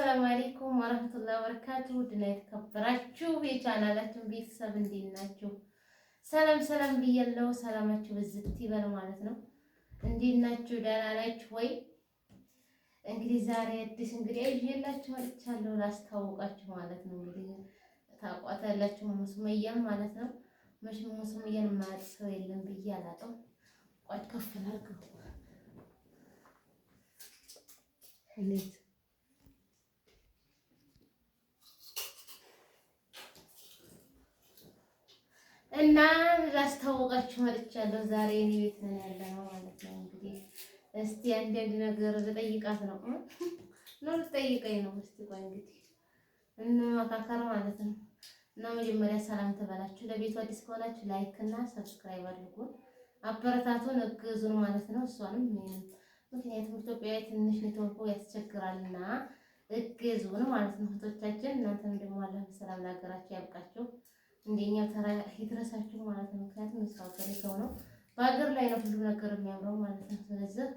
አሰላሙ አለይኩም ወራህመቱላሂ ወበረካቱሁ። ድና የተከበራችሁ የቻናላችን ቤተሰብ እንዴት ናችሁ? ሰላም ሰላም ብያለሁ። ሰላማችሁ በዝት ይበል ማለት ነው። እንዴት ናችሁ? ደህና ናችሁ ወይ? እንግዲህ ዛሬ አዲስ እንግዲህ ይዤላችሁ መጥቻለሁ ላስተዋውቃችሁ ማለት ነው። እንግዲህ ታውቋታላችሁ ሙስሙያን ማለት ነው። መቼም ሙስሙያን የማያውቅ ሰው የለም ብዬ አላውቅም። ቆይ ከፍ ላድርገው እንዴት እና ላስተዋውቃችሁ መጥቻለሁ። ዛሬ እኔ ቤት ነን ያለነው ማለት ነው። እንግዲህ እስቲ አንዳንድ ነገር ልጠይቃት ነው ልጠይቀኝ ነው። እስቲ ቆይ እንግዲህ እንመካከር ማለት ነው። እና መጀመሪያ ሰላም ትበላችሁ። ለቤቱ አዲስ ከሆናችሁ ላይክ እና ሰብስክራይብ አድርጉን፣ አበረታቱን፣ እግዙን ማለት ነው። እሷንም ምክንያቱም ኢትዮጵያ ትንሽ ኔትወርኩ ያስቸግራልና እግዙን ማለት ነው እህቶቻችን። እናንተም ደግሞ አላህ በሰላም ለሀገራችሁ ያብቃችሁ፣ እንደኛው ተራ ይድረሳችሁ ማለት ነው። ምክንያቱም የሰው ሀገር ሰው ነው፣ በሀገር ላይ ነው ሁሉ ነገር የሚያምረው ማለት ነው። ስለዚህ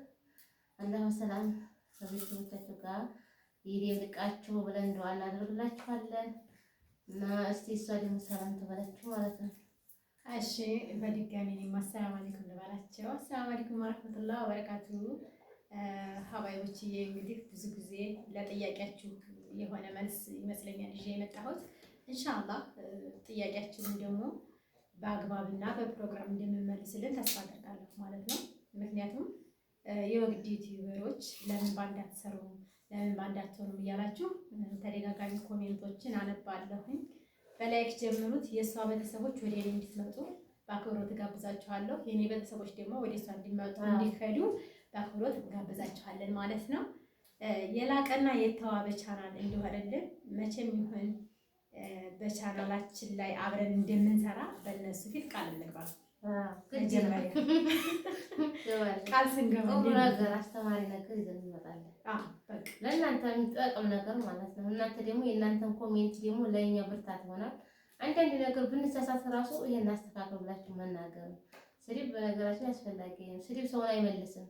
አላህ በሰላም ከቤተሰቦቻችሁ ጋር ይደብቃችሁ ብለን ዱዓ እናደርግላችኋለን። እና እስቲ እሷ ደግሞ ሰላም ትበላችሁ ማለት ነው። እሺ በድጋሚ እኔም አሰላሙ አለይኩም ልበላቸው። አሰላሙ አለይኩም ወራህመቱላሂ ወበረካቱሁ። ሀባይቦችዬ እንግዲህ ብዙ ጊዜ ለጥያቄያችሁ የሆነ መልስ ይመስለኛል ይዤ የመጣሁት። ኢንሻአላህ ጥያቄያችንን ደግሞ በአግባብና በፕሮግራም እንደምንመልስልን ተስፋ አደርጋለሁ ማለት ነው። ምክንያቱም የወግድ ዩቲዩበሮች ለምን ባንድ አትሰሩም፣ ለምን ባንድ አትሆኑም እያላችሁ ተደጋጋሚ ኮሜንቶችን አነባለሁኝ። በላይክ ጀምሩት። የእሷ ቤተሰቦች ወደ እኔ እንድትመጡ በአክብሮት ጋብዛችኋለሁ። የኔ ቤተሰቦች ደግሞ ወደ እሷ እንዲመጡ እንዲከዱ በአክብሮት ጋብዛችኋለን ማለት ነው። የላቀና የተዋበ ቻናል እንዲሆንልን መቼም ይሁን በቻናላችን ላይ አብረን እንደምንሰራ በእነሱ ፊት ቃል እንግባ። ቃል ስንገባ ነገር አስተማሪ ነገር ይዘን እንመጣለን። ለእናንተ የሚጠቅም ነገር ማለት ነው። እናንተ ደግሞ የእናንተን ኮሜንት ደግሞ ለእኛ ብርታት ይሆናል። አንዳንድ ነገር ብንሳሳት ራሱ ይሄን አስተካክሉላችሁ መናገር ነው። ስድብ በነገራችን አስፈላጊ ነው። ስድብ ሰውን አይመልስም፣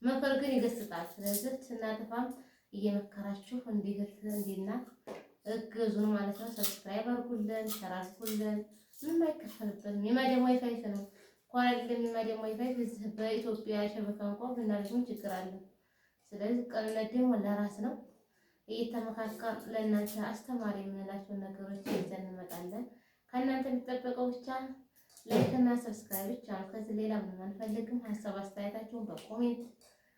መከር ግን ይገስጣል። ስለዚህ ስናጠፋም እየመከራችሁ እንዲና እግዙን ማለት ነው። ሰብስክራይብ አድርጉልን፣ ሸር አድርጉልን። ምንም አይከፈልብንም። የማዳም ዋይፋይ ነው ኳላልን የማዳም ዋይፋይ በኢትዮጵያ ሸበካ እንኳን ብናደርግም ችግር አለ። ስለዚህ ቀንነት ደግሞ ለራስ ነው። እየተመካከር ለእናንተ አስተማሪ የምንላቸውን ነገሮች ይዘን እንመጣለን። ከእናንተ የሚጠበቀው ብቻ ላይክ እና ሰብስክራይብ ብቻ ነው። ከዚህ ሌላ ምንም አንፈልግም። ሀሳብ አስተያየታችሁን በኮሜንት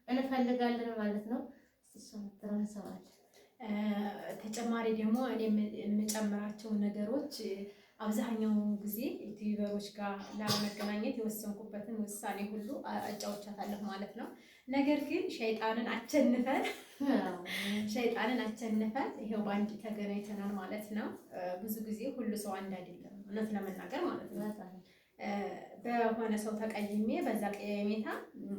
እንፈልጋለን ማለት ነው። እሱ ተረንሰዋል። ተጨማሪ ደግሞ እኔ የምጨምራቸው ነገሮች አብዛኛው ጊዜ ዩቲዩበሮች ጋር ላለመገናኘት የወሰንኩበትን ውሳኔ ሁሉ አጫውቻታለሁ ማለት ነው። ነገር ግን ሸይጣንን አቸንፈን ይሄው በአንድ ተገናኝተናል ማለት ነው። ብዙ ጊዜ ሁሉ ሰው አንድ አይደለም፣ እውነት ለመናገር ማለት ነው። በሆነ ሰው ተቀይሜ በዛ ቀየሜታ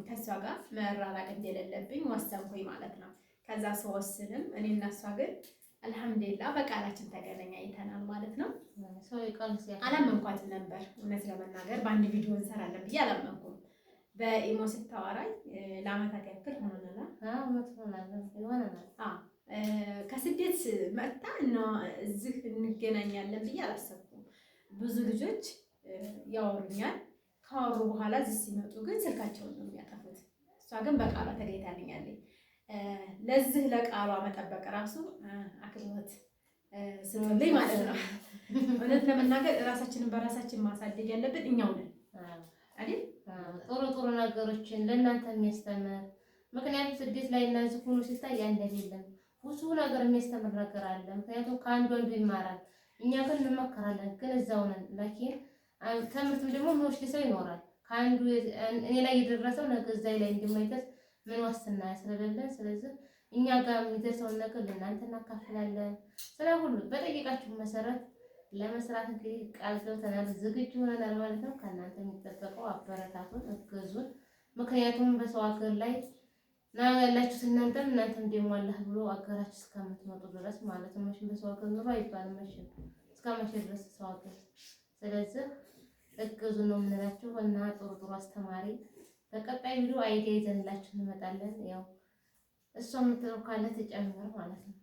ከሷ ጋር መራራቅ እንደሌለብኝ ወሰንኩኝ ማለት ነው። ከዛ ስወስንም እኔ እና እሷ ግን አልሐምዱሊላህ በቃላችን ተገናኝተናል ማለት ነው። አላመንኳትም ነበር እውነት ለመናገር በአንድ ቪዲዮ እንሰራለን ብዬ አላመንኩም። በኢሞ ስታወራኝ ለአመታት ያክል ሆኖናል። ከስደት መጥታ እና እዚህ እንገናኛለን ብዬ አላሰብኩም። ብዙ ልጆች ያወሩኛል። ካወሩ በኋላ እዚህ ሲመጡ ግን ስልካቸውን ነው የሚያጠፉት። እሷ ግን በቃሏ ተገኝታልኛለች። ለዚህ ለቃሏ መጠበቅ ራሱ አክብሮት ስንልኝ ማለት ነው። እውነት ለመናገር ራሳችንን በራሳችን ማሳደግ ያለብን እኛው ነን አይደል? ጥሩ ጥሩ ነገሮችን ለእናንተ የሚያስተምር ምክንያቱም ስደት ላይ እና እዚህ ሆኖ ሲታይ አንድ አይደለም። ብዙ ነገር የሚያስተምር ነገር አለ። ምክንያቱም ከአንዱ አንዱ ይማራል። እኛ ግን እንመከራለን፣ ግን እዛው ነን። ላኪን ትምህርትም ደግሞ የሚወስድ ሰው ይኖራል። ከአንዱ እኔ ላይ የደረሰው ነገ እዛ ላይ እንደማይደርስ ምን ዋስትና ስለሌለን፣ ስለዚህ እኛ ጋር የሚደርሰውን ነገር ለእናንተ እናካፍላለን። ስለ ሁሉ በጠየቃችሁ መሰረት ለመስራት እንግዲህ ቃል ገብተናል፣ ዝግጁ ሆነናል ማለት ነው። ከእናንተ የሚጠበቀው አበረታቱን፣ እገዙን። ምክንያቱም በሰው ሀገር ላይ ያላችሁት እናንተም ደግሞ አላህ ብሎ አገራችሁ እስከምትመጡ ድረስ ማለት ነው። መቼም በሰው ሀገር ኑሮ አይባልም፣ መቼም እስከመቼ ድረስ ሰው ሀገር። ስለዚህ እገዙን ነው የምንላችሁ እና ጥሩ ጥሩ አስተማሪ በቀጣይ ቪዲዮ አይዲያ ይዘንላችሁ እንመጣለን። ያው እሷ የምትለው ካለ ትጨምር ማለት ነው።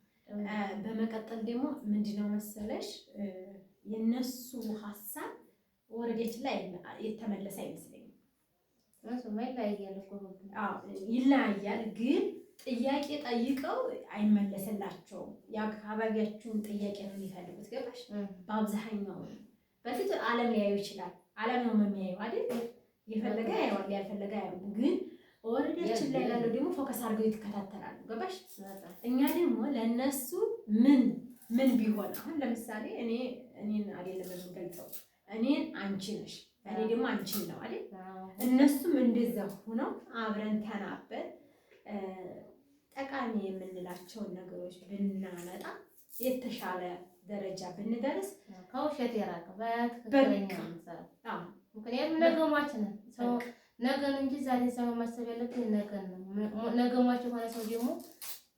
በመቀጠል ደግሞ ምንድነው መሰለሽ የነሱ ሀሳብ ወረዴችን ላይ የተመለሰ አይመስለኝም። ይለያያል፣ ግን ጥያቄ ጠይቀው አይመለስላቸውም። የአካባቢያችሁን ጥያቄ ነው የሚፈልጉት። ገባሽ? በአብዛኛው በፊት ዓለም ሊያዩ ይችላል። ዓለም ነው የሚያየው አይደል? የፈለገ ያየዋል፣ ያልፈለገ አያየውም። ግን ወረዳችን ላይ ያለው ደግሞ ፎከስ አድርገው ይከታተላሉ። ገባሽ? እኛ ደግሞ ለነሱ ምን ቢሆን አሁን ለምሳሌ እኔን አይደለም የምንገልጸው፣ እኔን አንቺ ነሽ፣ እኔ ደግሞ አንቺን ነው አይደል? እነሱም እንደዛ ሆነው አብረን ተናበን ጠቃሚ የምንላቸውን ነገሮች ብናመጣ የተሻለ ደረጃ ብንደርስ ከውሸት የራቀ በትክክለኛ ምክንያቱም ነገማችን ሰው ነገን እንጂ ዛሬ ሳይሆን ማሰብ ያለብን ነገን ነው። ነገማችን የሆነ ሰው ደግሞ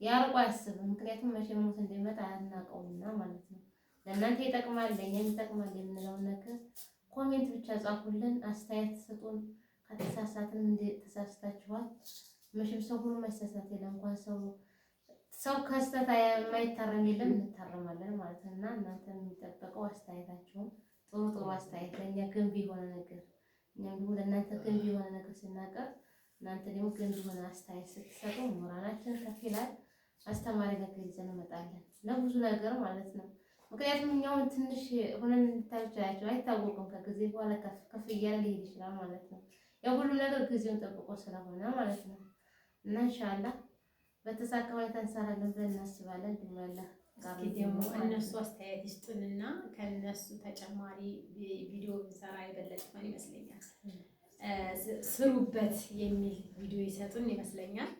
ያርቆ አያስብም። ምክንያቱም መቼ ሞት እንደሚመጣ አናውቀውምና ማለት ነው። ለእናንተ ይጠቅማል፣ ለእኛም ይጠቅማል የምንለውን ነገር ኮሜንት ብቻ ጻፉልን፣ አስተያየት ስጡን። ከተሳሳትን ተሳስታችኋል። መቼም ሰው ሁሉ ማይሳሳት የለም። እንኳን ሰው ከስተት የማይታረም የለም፣ እንታረማለን ማለት ነው። እና እናንተ የሚጠበቀው አስተያየታችሁን ጥሩ አስተያየት ለእኛ ገንቢ የሆነ ነገር፣ እኛም ደግሞ ለእናንተ ገንቢ የሆነ ነገር ስናቀር እናንተ ደግሞ ገንቢ የሆነ አስተያየት ስትሰጡ ሞራላችን ከፍ ይላል። አስተማሪ ነገር ይዘን እንመጣለን ለብዙ ነገር ማለት ነው። ምክንያቱም እኛውን ትንሽ ሆነን እንታያቸው አይታወቅም። ከጊዜ በኋላ ከፍ እያለ ሊሄድ ይችላል ማለት ነው። ያው ሁሉም ነገር ጊዜውን ጠብቆ ስለሆነ ማለት ነው። እና ኢንሻአላህ በተሳካ ሁኔታ እንሰራለን ብለን እናስባለን። እስኪ ደግሞ እነሱ አስተያየት ይስጡንና ከነሱ ተጨማሪ ቪዲዮ ብንሰራ የበለጠ ይመስለኛል። ስሩበት የሚል ቪዲዮ ይሰጡን ይመስለኛል።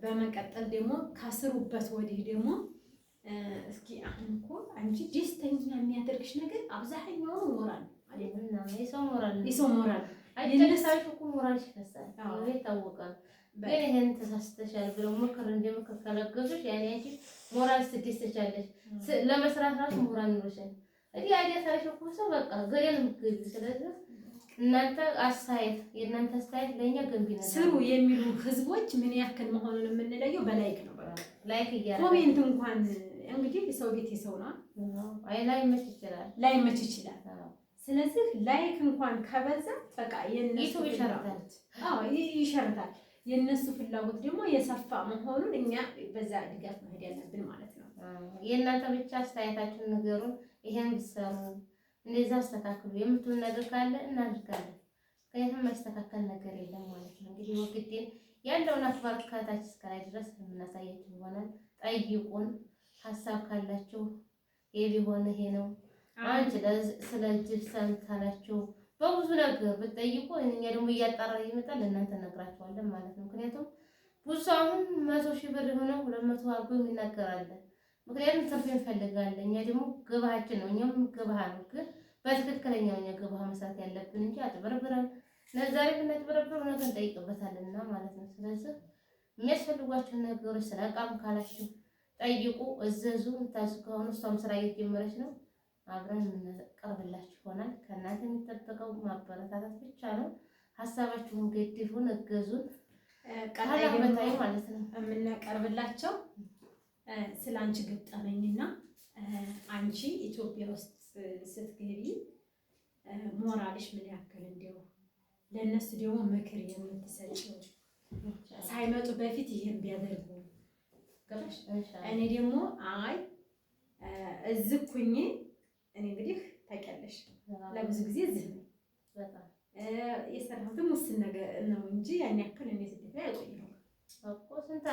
በመቀጠል ደግሞ ከስሩበት ወዲህ ደግሞ እስኪ አሁን እኮ አንቺ ደስተኛ የሚያደርግሽ ነገር አብዛኛው ሞራል አይደልና የሰው ሞራል አይደለሳችሁ እኮ ሞራልሽ ይፈሳል። ይታወቃል። ግን ይሄን ተሳስተሻል ብለው ምክር እንደምክር ከለገሱሽ ያኔ አንቺ ሞራል ስትደስተቻለሽ ለመስራት ራሱ ሞራል ይኖርሻል። እንግዲህ አይደሳችሁ እኮ ሰው በቃ ገደል ምክር። ስለዚህ እናንተ የእናንተ አስተያየት ለኛ ገንቢ ነው። ስሩ የሚሉ ህዝቦች ምን ያክል መሆኑን የምንለየው በላይክ ነው። በቃ ላይክ እያደረገ ኮሜንት እንኳን እንግዲህ ሰው ቤት የሰው ነው ላይመች ይችላል። ስለዚህ ላይክ እንኳን ከበዛ በቃ የነሱ ይሸርታል። የነሱ ፍላጎት ደግሞ የሰፋ መሆኑን እኛ በዛ ድጋፍ መሄድ ያለብን ማለት ነው። የእናንተ ብቻ አስተያየታችሁን ንገሩን። ይሄን ብትሰሩ እንደዛ አስተካክሉ የምትሉ ነገር ካለ እናድርጋለን። ምክንያቱም ማስተካከል ነገር የለም ማለት ነው። እንግዲህ ወግዴን ያለውን አክባር ከታች እስከላይ ድረስ የምናሳያችሁ ይሆናል። ጠይቁን፣ ሀሳብ ካላችሁ ይሄ ቢሆን ይሄ ነው አንቺ ስለ ጅብሰም ካላችሁ በብዙ ነገር ብትጠይቁ እኛ ደግሞ እያጣራ ይመጣል ለእናንተ ነግራችኋለን ማለት ነው። ምክንያቱም ብዙ አሁን 100,000 ብር ሆነ 200 አርጎ የሚናገራለን። ምክንያቱም ትርፍ እንፈልጋለን። እኛ ደግሞ ግብሃችን ነው። እኛም ግብሃ ነው፣ ግን በትክክለኛው እኛ ግብሃ መስራት ያለብን እንጂ አጥበርብረን ዛሬ ብናጥበረብረው ነገር እንጠይቅበታልና ማለት ነው። ስለዚህ የሚያስፈልጓቸውን ነገሮች ስለ ዕቃም ካላችሁ ጠይቁ፣ እዘዙ። ታሱ ከሆነ እሷም ስራ እየጀመረች ነው፣ አብረን የምንቀርብላችሁ ይሆናል። ከእናንተ የሚጠበቀው ማበረታታት ብቻ ነው። ሀሳባችሁን ገድፉን፣ እገዙን። ቀጣይ ማለት ነው የምናቀርብላቸው ስለ አንቺ ገጠመኝና አንቺ ኢትዮጵያ ውስጥ ስትገቢ ሞራልሽ ምን ያክል እንደው ለነሱ ደግሞ ምክር የምትሰጪው ሳይመጡ በፊት ይሄን ቢያደርጉ ገባሽ? እኔ ደግሞ እዚህ ኩኜ እኔ እንግዲህ ታውቂያለሽ ለብዙ ጊዜ እዚህ ነው የሰራሁትም ውስን ነገር ነው እንጂ ያን ያክል እኔ ስደት ላይ አልቆየሁም እኮ። ስንት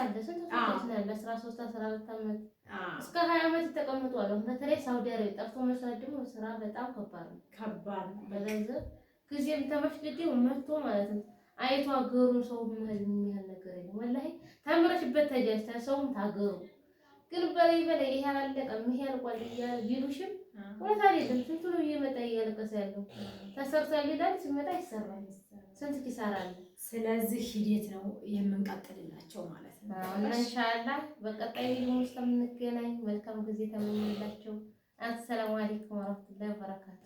ነው በ13 14 ዓመት እስከ 20 ዓመት ተቀምጡ አለ። በተለይ ሳውዲ አረቢያ ጠፍቶ መስራት ደግሞ ስራ በጣም ከባድ ነው። በለዚህ ጊዜም ተመሽገደው መጥቶ ማለት ነው አይቶ አገሩን ሰው ምን የሚያህል ነገር የለም። ወላሂ ተምረሽበት ተጀስተ ሰውም ታገሩ ግን በላይ ይሄ አላለቀም ይሄ አልቋል እያለ ቢሉሽም ወታ አይደለም። ስንቱ ነው እየመጣ እያለቀሰ ያለው ተሰርቷል ይላል፣ ሲመጣ ይሰራል። ስንት ኪሳራ አለ። ስለዚህ ሂደት ነው የምንቀጥልላቸው ማለት ነው። እና ኢንሻአላህ በቀጣይ ቪዲዮ ውስጥ የምንገናኝ መልካም ጊዜ ተመኝላችሁ። አሰላሙ አለይኩም ወራህመቱላሂ ወበረካቱ።